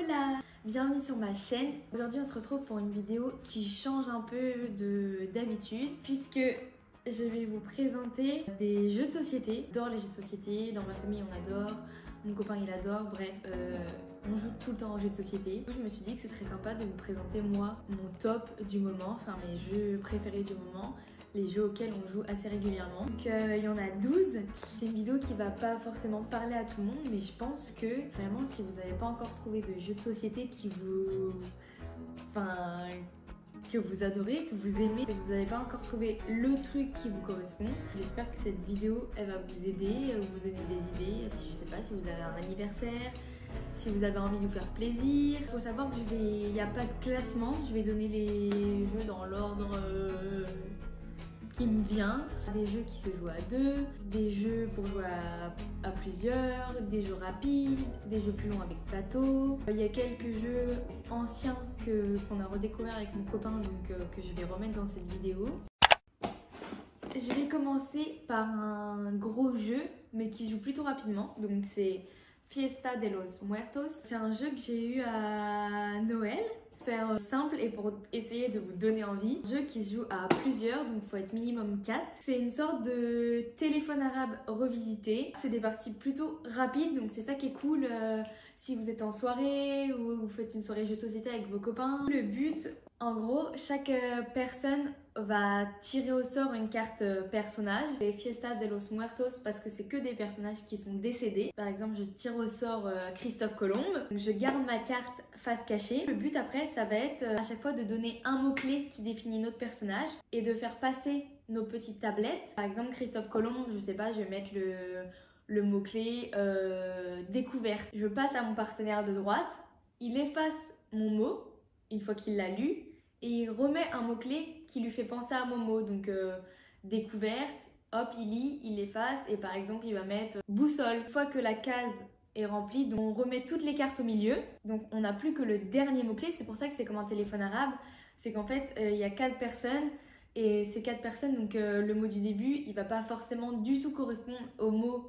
Hola! Bienvenue sur ma chaîne. Aujourd'hui on se retrouve pour une vidéo qui change un peu d'habitude puisque je vais vous présenter des jeux de société. J'adore les jeux de société, dans ma famille on adore, mon copain il adore, bref on joue tout le temps aux jeux de société. Je me suis dit que ce serait sympa de vous présenter moi mon top du moment, enfin mes jeux préférés du moment, les jeux auxquels on joue assez régulièrement. Donc il y en a 12. C'est une vidéo qui va pas forcément parler à tout le monde, mais je pense que vraiment si vous n'avez pas encore trouvé de jeux de société qui vous... que vous adorez, que vous aimez, que vous n'avez pas encore trouvé le truc qui vous correspond, j'espère que cette vidéo elle va vous aider, vous donner des idées, je sais pas si vous avez un anniversaire, si vous avez envie de vous faire plaisir. Il faut savoir que il n'y a pas de classement, je vais donner les jeux dans l'ordre qui me vient. Des jeux qui se jouent à deux, des jeux pour jouer à plusieurs, des jeux rapides, des jeux plus longs avec plateau. Il y a quelques jeux anciens qu'on a redécouvert avec mon copain, donc que je vais remettre dans cette vidéo. Je vais commencer par un gros jeu, mais qui joue plutôt rapidement. Donc c'est Fiesta de los Muertos. C'est un jeu que j'ai eu à Noël. Faire simple et pour essayer de vous donner envie. Un jeu qui se joue à plusieurs, donc il faut être minimum 4. C'est une sorte de téléphone arabe revisité. C'est des parties plutôt rapides, donc c'est ça qui est cool si vous êtes en soirée ou vous faites une soirée jeu de société avec vos copains. Le but, en gros, chaque personne va tirer au sort une carte personnage. C'est Fiesta de los Muertos parce que c'est que des personnages qui sont décédés. Par exemple, je tire au sort Christophe Colomb. Donc, je garde ma carte face cachée. Le but après, ça va être à chaque fois de donner un mot-clé qui définit notre personnage et de faire passer nos petites tablettes. Par exemple, Christophe Colomb, je sais pas, je vais mettre le mot-clé découverte. Je passe à mon partenaire de droite, il efface mon mot une fois qu'il l'a lu et il remet un mot-clé qui lui fait penser à mon mot. Donc découverte, hop, il lit, il efface et par exemple il va mettre boussole. Une fois que la case est remplie, donc on remet toutes les cartes au milieu. Donc on n'a plus que le dernier mot-clé. C'est pour ça que c'est comme un téléphone arabe. C'est qu'en fait il y a 4 personnes et ces 4 personnes, donc le mot du début, il va pas forcément du tout correspondre au mot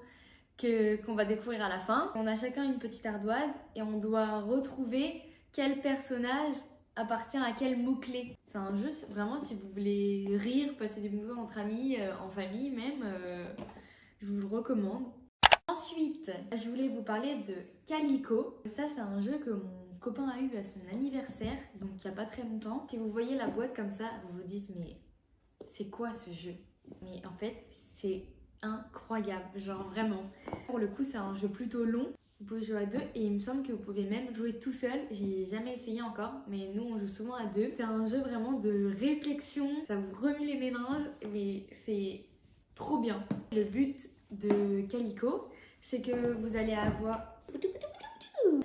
qu'on va découvrir à la fin. On a chacun une petite ardoise et on doit retrouver quel personnage appartient à quel mot-clé. C'est un jeu, vraiment, si vous voulez rire, passer du bon temps entre amis, en famille même, je vous le recommande. Ensuite, je voulais vous parler de Calico. Ça, c'est un jeu que mon copain a eu à son anniversaire, donc il n'y a pas très longtemps. Si vous voyez la boîte comme ça, vous vous dites, mais c'est quoi ce jeu? Mais en fait, c'est incroyable, genre vraiment. Pour le coup, c'est un jeu plutôt long. Vous pouvez jouer à deux et il me semble que vous pouvez même jouer tout seul. J'ai jamais essayé encore, mais nous on joue souvent à deux. C'est un jeu vraiment de réflexion, ça vous remue les méninges, mais c'est trop bien. Le but de Calico, c'est que vous allez avoir...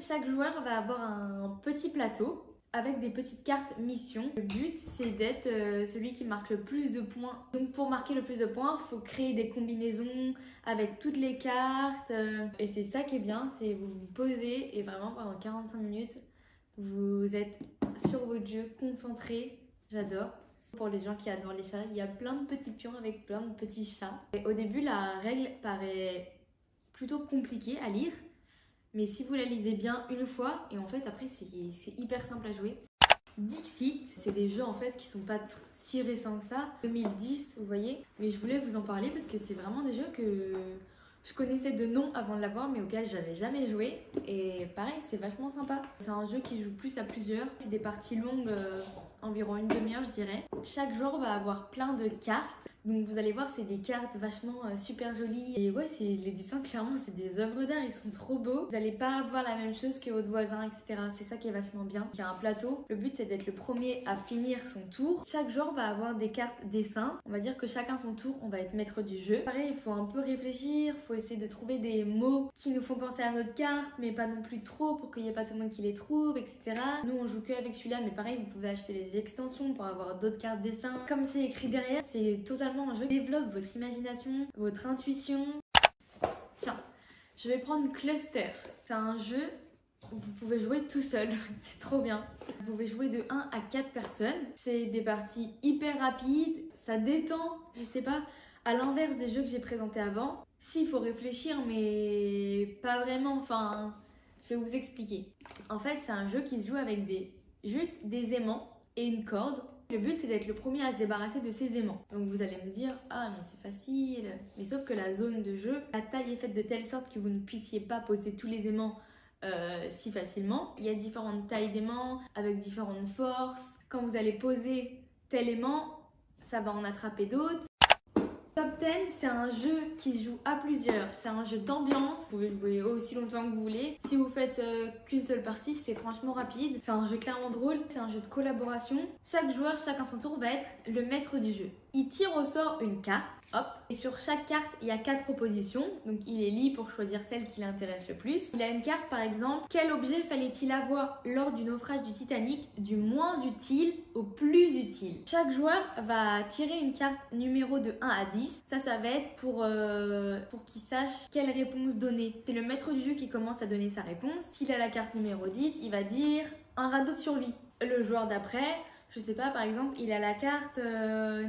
Chaque joueur va avoir un petit plateau avec des petites cartes missions. Le but, c'est d'être celui qui marque le plus de points. Donc pour marquer le plus de points, il faut créer des combinaisons avec toutes les cartes. Et c'est ça qui est bien, c'est vous vous posez et vraiment pendant 45 minutes, vous êtes sur votre jeu, concentré. J'adore. Pour les gens qui adorent les chats, il y a plein de petits pions avec plein de petits chats. Et au début, la règle paraît plutôt compliquée à lire. Mais si vous la lisez bien une fois, et en fait après c'est hyper simple à jouer. Dixit, c'est des jeux en fait qui sont pas si récents que ça, 2010 vous voyez. Mais je voulais vous en parler parce que c'est vraiment des jeux que je connaissais de nom avant de l'avoir mais auxquels j'avais jamais joué. Et pareil, c'est vachement sympa. C'est un jeu qui joue plus à plusieurs. C'est des parties longues, environ une demi-heure je dirais. Chaque joueur va avoir plein de cartes. Donc vous allez voir, c'est des cartes vachement super jolies. Et ouais, les dessins, clairement, c'est des œuvres d'art, ils sont trop beaux. Vous n'allez pas avoir la même chose que votre voisin, etc. C'est ça qui est vachement bien. Il y a un plateau. Le but, c'est d'être le premier à finir son tour. Chaque joueur va avoir des cartes dessins. On va dire que chacun son tour, on va être maître du jeu. Pareil, il faut un peu réfléchir. Il faut essayer de trouver des mots qui nous font penser à notre carte, mais pas non plus trop pour qu'il n'y ait pas tout le monde qui les trouve, etc. Nous, on joue que avec celui-là, mais pareil, vous pouvez acheter des extensions pour avoir d'autres cartes dessins. Comme c'est écrit derrière, c'est totalement un jeu qui développe votre imagination, votre intuition. Tiens, je vais prendre Cluster. C'est un jeu où vous pouvez jouer tout seul, c'est trop bien. Vous pouvez jouer de 1 à 4 personnes. C'est des parties hyper rapides, ça détend, je sais pas, à l'inverse des jeux que j'ai présentés avant. Si, il faut réfléchir, mais pas vraiment, enfin... Je vais vous expliquer. En fait, c'est un jeu qui se joue avec juste des aimants et une corde. Le but, c'est d'être le premier à se débarrasser de ces aimants. Donc vous allez me dire, ah mais c'est facile. Mais sauf que la zone de jeu, la taille est faite de telle sorte que vous ne puissiez pas poser tous les aimants si facilement. Il y a différentes tailles d'aimants avec différentes forces. Quand vous allez poser tel aimant, ça va en attraper d'autres. Top 10, c'est un jeu qui se joue à plusieurs, c'est un jeu d'ambiance, vous pouvez jouer aussi longtemps que vous voulez. Si vous faites qu'une seule partie, c'est franchement rapide. C'est un jeu clairement drôle, c'est un jeu de collaboration. Chaque joueur, chacun son tour, va être le maître du jeu. Il tire au sort une carte, hop, et sur chaque carte, il y a 4 propositions, donc il est libre pour choisir celle qui l'intéresse le plus. Il a une carte par exemple, quel objet fallait-il avoir lors du naufrage du Titanic, du moins utile au plus utile. Chaque joueur va tirer une carte numéro de 1 à 10, ça va être pour qu'il sache quelle réponse donner. C'est le maître du jeu qui commence à donner sa réponse. S'il a la carte numéro 10, il va dire un radeau de survie. Le joueur d'après, je sais pas, par exemple, il a la carte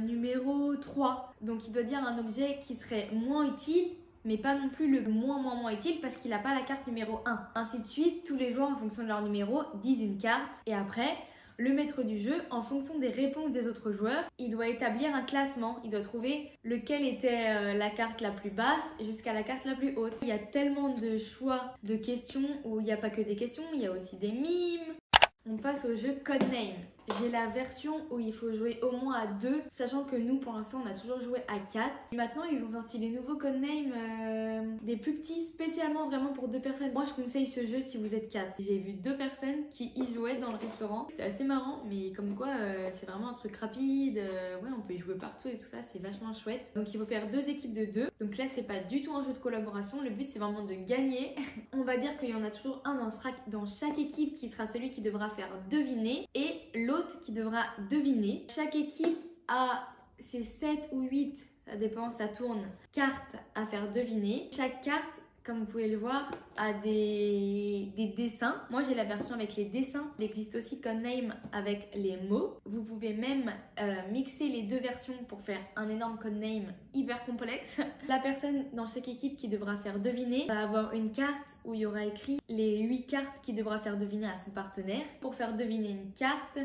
numéro 3. Donc il doit dire un objet qui serait moins utile, mais pas non plus le moins utile parce qu'il n'a pas la carte numéro 1. Ainsi de suite, tous les joueurs en fonction de leur numéro disent une carte. Et après, le maître du jeu, en fonction des réponses des autres joueurs, il doit établir un classement. Il doit trouver lequel était la carte la plus basse jusqu'à la carte la plus haute. Il y a tellement de choix de questions où il n'y a pas que des questions, il y a aussi des mimes. On passe au jeu Codename. J'ai la version où il faut jouer au moins à 2, sachant que nous, pour l'instant, on a toujours joué à 4. Et maintenant, ils ont sorti les nouveaux Codename, des plus petits, spécialement vraiment pour 2 personnes. Moi, je conseille ce jeu si vous êtes 4. J'ai vu 2 personnes qui y jouaient dans le restaurant. C'était assez marrant, mais comme quoi, c'est vraiment un truc rapide. Ouais, on peut y jouer partout et tout ça, c'est vachement chouette. Donc, il faut faire 2 équipes de 2. Donc là, c'est pas du tout un jeu de collaboration. Le but, c'est vraiment de gagner. On va dire qu'il y en a toujours un dans chaque équipe qui sera celui qui devra faire deviner et l'autre qui devra deviner. Chaque équipe a ses 7 ou 8, ça dépend, ça tourne, cartes à faire deviner. Chaque carte, comme vous pouvez le voir, a des dessins. Moi, j'ai la version avec les dessins. Il existe aussi Codename avec les mots. Vous pouvez même mixer les 2 versions pour faire un énorme Codename hyper complexe. La personne dans chaque équipe qui devra faire deviner va avoir une carte où il y aura écrit les 8 cartes qu'il devra faire deviner à son partenaire. Pour faire deviner une carte,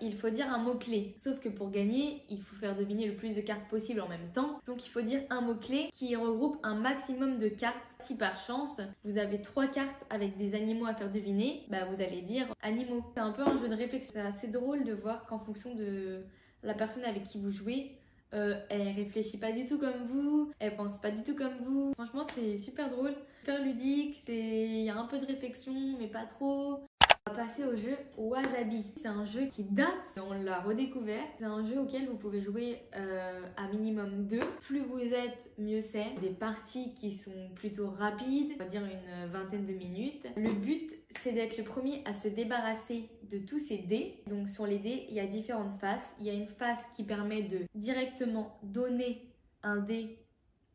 il faut dire un mot-clé. Sauf que pour gagner, il faut faire deviner le plus de cartes possible en même temps. Donc, il faut dire un mot-clé qui regroupe un maximum de cartes. Si par chance, vous avez 3 cartes avec des animaux à faire deviner, bah vous allez dire animaux. C'est un peu un jeu de réflexion. C'est assez drôle de voir qu'en fonction de la personne avec qui vous jouez, elle réfléchit pas du tout comme vous, elle pense pas du tout comme vous. Franchement, c'est super drôle, super ludique, il y a un peu de réflexion, mais pas trop. On va passer au jeu Wasabi. C'est un jeu qui date, on l'a redécouvert. C'est un jeu auquel vous pouvez jouer à minimum 2. Plus vous êtes, mieux c'est. Des parties qui sont plutôt rapides, on va dire une vingtaine de minutes. Le but, c'est d'être le premier à se débarrasser de tous ces dés. Donc sur les dés, il y a différentes faces. Il y a une face qui permet de directement donner un dé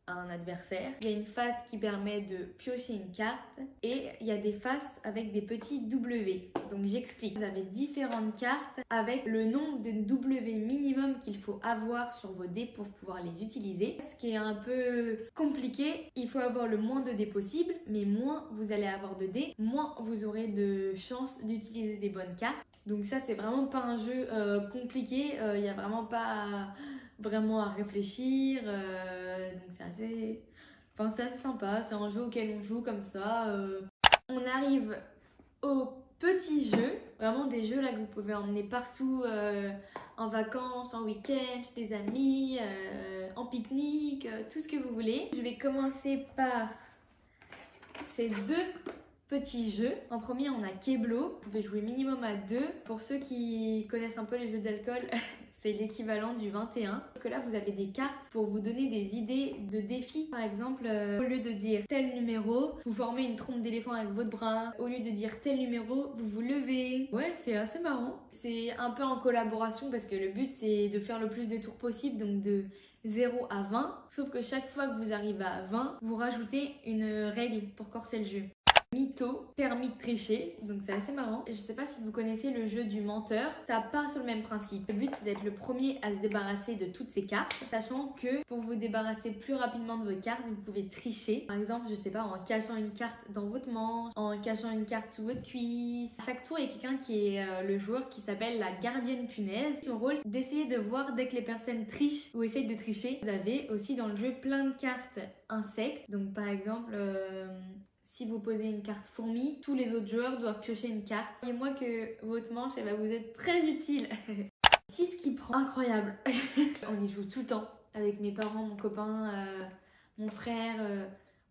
à un adversaire. Il y a une face qui permet de piocher une carte et il y a des faces avec des petits W. Donc j'explique. Vous avez différentes cartes avec le nombre de W minimum qu'il faut avoir sur vos dés pour pouvoir les utiliser. Ce qui est un peu compliqué, il faut avoir le moins de dés possible, mais moins vous allez avoir de dés, moins vous aurez de chances d'utiliser des bonnes cartes. Donc ça, c'est vraiment pas un jeu compliqué, il n'y a vraiment pas vraiment à réfléchir, donc c'est assez sympa, c'est un jeu auquel on joue comme ça. On arrive aux petits jeux, vraiment des jeux là que vous pouvez emmener partout, en vacances, en week-end, chez des amis, en pique-nique, tout ce que vous voulez. Je vais commencer par ces 2 petits jeux. En premier, on a Keblo. Vous pouvez jouer minimum à 2. Pour ceux qui connaissent un peu les jeux d'alcool, c'est l'équivalent du 21. Parce que là, vous avez des cartes pour vous donner des idées de défis. Par exemple, au lieu de dire tel numéro, vous formez une trompe d'éléphant avec votre bras. Au lieu de dire tel numéro, vous vous levez. Ouais, c'est assez marrant. C'est un peu en collaboration parce que le but, c'est de faire le plus de tours possible. Donc de 0 à 20. Sauf que chaque fois que vous arrivez à 20, vous rajoutez une règle pour corser le jeu. Mytho, permis de tricher, donc c'est assez marrant. Je sais pas si vous connaissez le jeu du menteur, ça part sur le même principe. Le but c'est d'être le premier à se débarrasser de toutes ces cartes, sachant que pour vous débarrasser plus rapidement de vos cartes, vous pouvez tricher. Par exemple, je sais pas, en cachant une carte dans votre manche, en cachant une carte sous votre cuisse. À chaque tour, il y a quelqu'un qui est le joueur qui s'appelle la gardienne punaise. Son rôle c'est d'essayer de voir dès que les personnes trichent ou essayent de tricher. Vous avez aussi dans le jeu plein de cartes insectes, donc par exemple... si vous posez une carte fourmi, tous les autres joueurs doivent piocher une carte. Et moi que votre manche, elle va vous être très utile. 6 qui prend. Incroyable. On y joue tout le temps. Avec mes parents, mon copain, mon frère.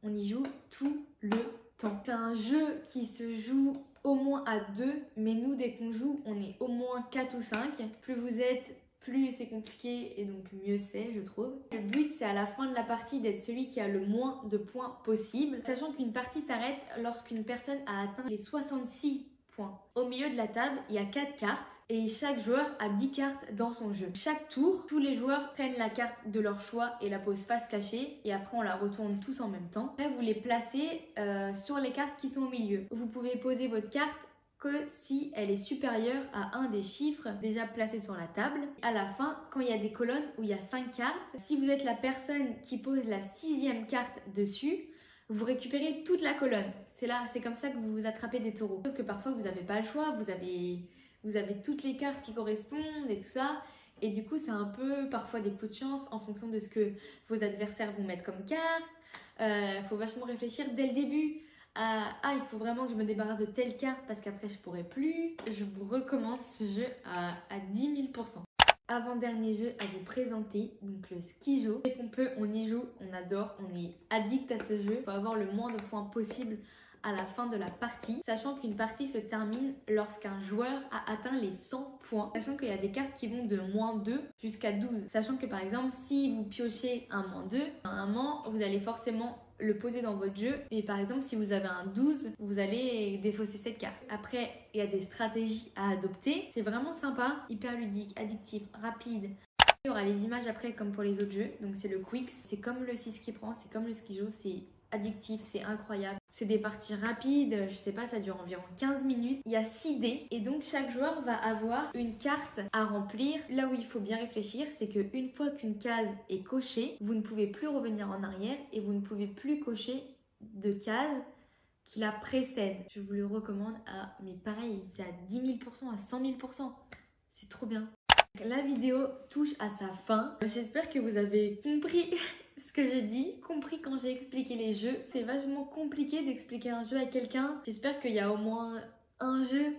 On y joue tout le temps. C'est un jeu qui se joue au moins à 2. Mais nous, dès qu'on joue, on est au moins 4 ou 5. Plus vous êtes... plus c'est compliqué et donc mieux c'est, je trouve. Le but c'est à la fin de la partie d'être celui qui a le moins de points possible, sachant qu'une partie s'arrête lorsqu'une personne a atteint les 66 points. Au milieu de la table, il y a 4 cartes et chaque joueur a 10 cartes dans son jeu. Chaque tour, tous les joueurs prennent la carte de leur choix et la posent face cachée et après on la retourne tous en même temps. Après vous les placez sur les cartes qui sont au milieu. Vous pouvez poser votre carte que si elle est supérieure à un des chiffres déjà placés sur la table. À la fin, quand il y a des colonnes où il y a 5 cartes, si vous êtes la personne qui pose la 6e carte dessus, vous récupérez toute la colonne. C'est comme ça que vous attrapez des taureaux. Sauf que parfois vous n'avez pas le choix, vous avez toutes les cartes qui correspondent et tout ça. Et du coup, c'est un peu parfois des coups de chance en fonction de ce que vos adversaires vous mettent comme carte. Faut vachement réfléchir dès le début. Il faut vraiment que je me débarrasse de telle carte parce qu'après je pourrai plus. Je vous recommande ce jeu à 10 000%. Avant-dernier jeu à vous présenter, donc le Skijo. Dès qu'on peut, on y joue, on adore, on est addict à ce jeu. Il faut avoir le moins de points possible à la fin de la partie, sachant qu'une partie se termine lorsqu'un joueur a atteint les 100 points, sachant qu'il y a des cartes qui vont de -2 jusqu'à 12, sachant que par exemple si vous piochez un -2, à un moment vous allez forcément le poser dans votre jeu et par exemple si vous avez un 12, vous allez défausser cette carte. Après il y a des stratégies à adopter, c'est vraiment sympa, hyper ludique, addictif, rapide. Il y aura les images après comme pour les autres jeux, donc c'est le Quick, c'est comme le 6 qui prend, c'est comme le Skijo, c'est addictif, c'est incroyable. C'est des parties rapides, je sais pas, ça dure environ 15 minutes. Il y a 6 dés et donc chaque joueur va avoir une carte à remplir. Là où il faut bien réfléchir, c'est qu'une fois qu'une case est cochée, vous ne pouvez plus revenir en arrière et vous ne pouvez plus cocher de cases qui la précèdent. Je vous le recommande mais pareil, c'est à 10 000%, à 100 000%. C'est trop bien. La vidéo touche à sa fin. J'espère que vous avez compris ce que j'ai dit, compris quand j'ai expliqué les jeux. C'est vachement compliqué d'expliquer un jeu à quelqu'un. J'espère qu'il y a au moins un jeu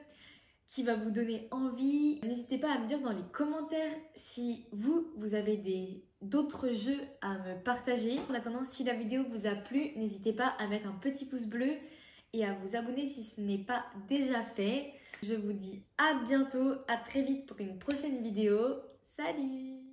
qui va vous donner envie. N'hésitez pas à me dire dans les commentaires si vous avez d'autres jeux à me partager. En attendant, si la vidéo vous a plu, n'hésitez pas à mettre un petit pouce bleu et à vous abonner si ce n'est pas déjà fait. Je vous dis à bientôt, à très vite pour une prochaine vidéo. Salut!